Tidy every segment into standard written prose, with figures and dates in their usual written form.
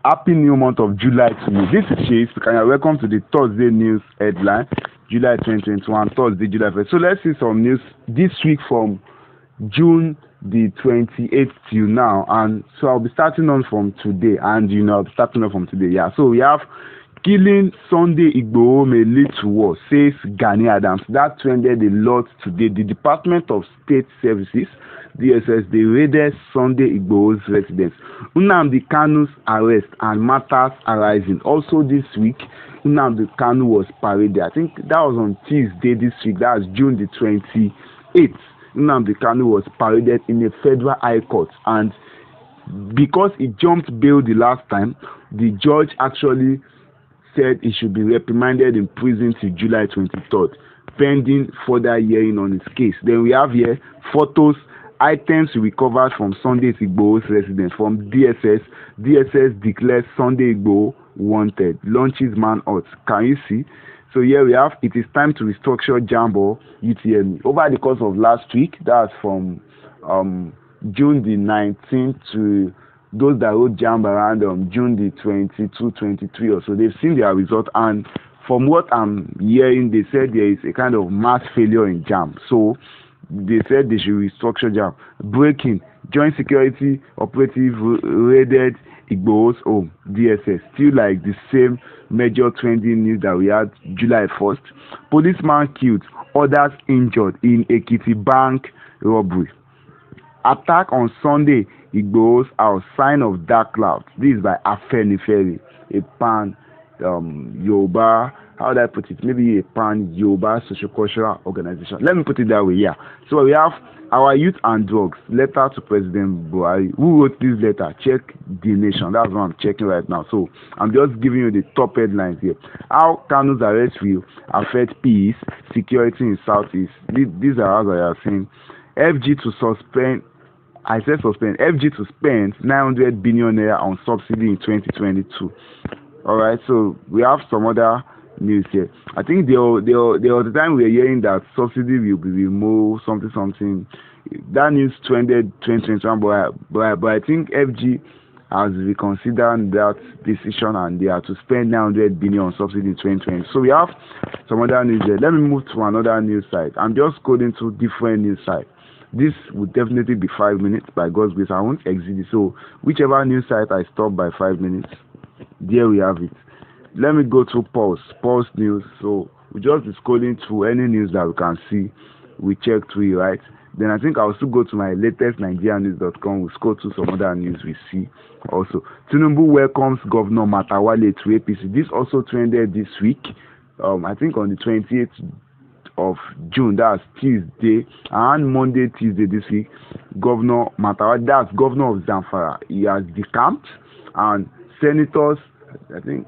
Happy new month of July to you. This is Chase, and you're welcome to the Thursday news headline, July 2021, Thursday, July 1st. So let's see some news this week from June the 28th till now. And so I'll be starting on from today, and I'll be starting on from today. Yeah, so we have killing Sunday Igboho may lead to war, says Gani Adams. That trended a lot today. The Department of State Services, DSS, they raided Sunday Igboho's residence. Nnamdi Kanu's arrest and matters arising. Also this week, Nnamdi Kanu was paraded. I think that was on Tuesday this week. That was June the 28th. Nnamdi Kanu was paraded in a federal high court, and because he jumped bail the last time, the judge actually said he should be reprimanded in prison till July 23rd, pending further hearing on his case. Then we have here photos, items recovered from Sunday Igboho's residence from DSS. DSS declares Sunday Igboho wanted, launches manhunt. Can you see? So here we have, it is time to restructure JAMB or UTME. Over the course of last week, that's from June the 19th to those that wrote JAMB around June the 22, 23 or so, they've seen their result, and from what I'm hearing, they said there is a kind of mass failure in JAMB. So they said they should restructure JAMB. Breaking, Joint Security Operative raided Igboho's home, DSS. Still like the same major trending news that we had July 1st. Policeman killed, others injured in Ekiti Bank robbery. Attack on Sunday Igboho's house, sign of dark clouds. This is by Afenifere, a pan Yoruba, how would I put it? Maybe a pan Yoruba social-cultural organization. Let me put it that way, yeah. So we have our youth and drugs, letter to President Buhari. Who wrote this letter? Check The Nation. That's what I'm checking right now. So I'm just giving you the top headlines here. How Kanu's arrest will affect peace, security in Southeast. These are as I have seen. FG to suspend. I said suspend. FG to spend 900 billion naira on subsidy in 2022. All right. So we have some other news here. I think there was the time we were hearing that subsidy will be removed, something. That news trended 2021, but I think FG has reconsidered that decision, and they are to spend 900 billion on subsidy in 2020. So we have some other news here. Let me move to another news site. I'm just going to different news sites. This would definitely be 5 minutes by God's grace. I won't exceed it. So whichever news site I stop by 5 minutes, there we have it. Let me go to Pulse News. So we just be scrolling through any news that we can see. We check through it, right? Then I think I'll still go to my latest nigerianews.com. We'll scroll through some other news we see also. Tinubu welcomes Governor Matawale to APC. This also trended this week. I think on the 28th of June, that's Tuesday, and Monday, Tuesday this week, Governor Matawale, that's Governor of Zamfara, he has decamped, and senators, I think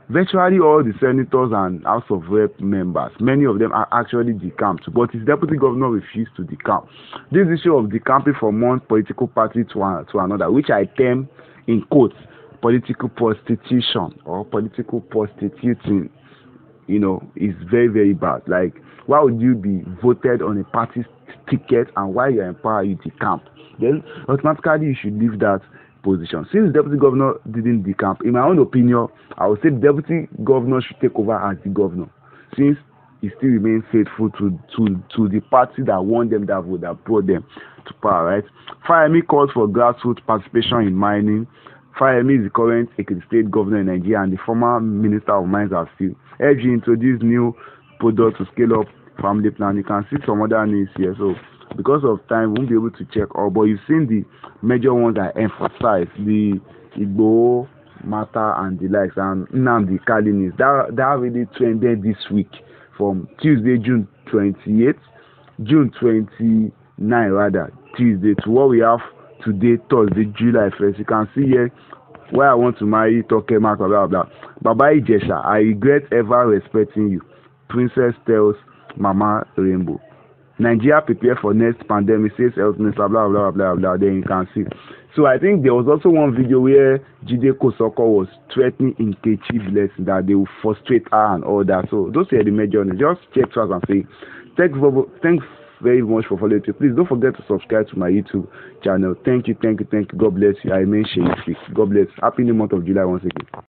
virtually all the senators and House of Rep members, many of them are actually decamped, but his deputy governor refused to decamp. This issue of decamping from one political party to another, which I term in quotes political prostitution or political prostituting, is very, very bad. Like, why would you be voted on a party's ticket, and while you're in power you decamp? Then automatically you should leave that position. Since the deputy governor didn't decamp, in my own opinion, I would say the deputy governor should take over as the governor, since he still remains faithful to the party that won them that vote, that brought them to power, right? Fayemi calls for grassroots participation in mining. Fayemi is the current Ekiti State governor in Nigeria and the former minister of mines and steel. FG introduced new product to scale up family plan. You can see some other news here. So because of time, we won't be able to check all, but you've seen the major ones I emphasize, the Igboho matter and the likes, and Nnamdi Kanu news. That really trended this week from Tuesday, June 28th, June 29 rather, Tuesday, to what we have today, Thursday, July 1st. You can see here why I want to marry Toke Mark, blah, blah, blah. Baba Ijesha, I regret ever respecting you. Princess tells Mama Rainbow. Nigeria prepare for next pandemic, says health minister, blah, blah, blah, blah. Then you can see. So I think there was also one video where Jide Kosoko was threatening Nkechi Blessing that they will frustrate her and all that. So those are the major news. Just check us and say, thanks very much for following me. Please don't forget to subscribe to my YouTube channel. Thank you. God bless you. I mean, God bless. Happy new month of July once again.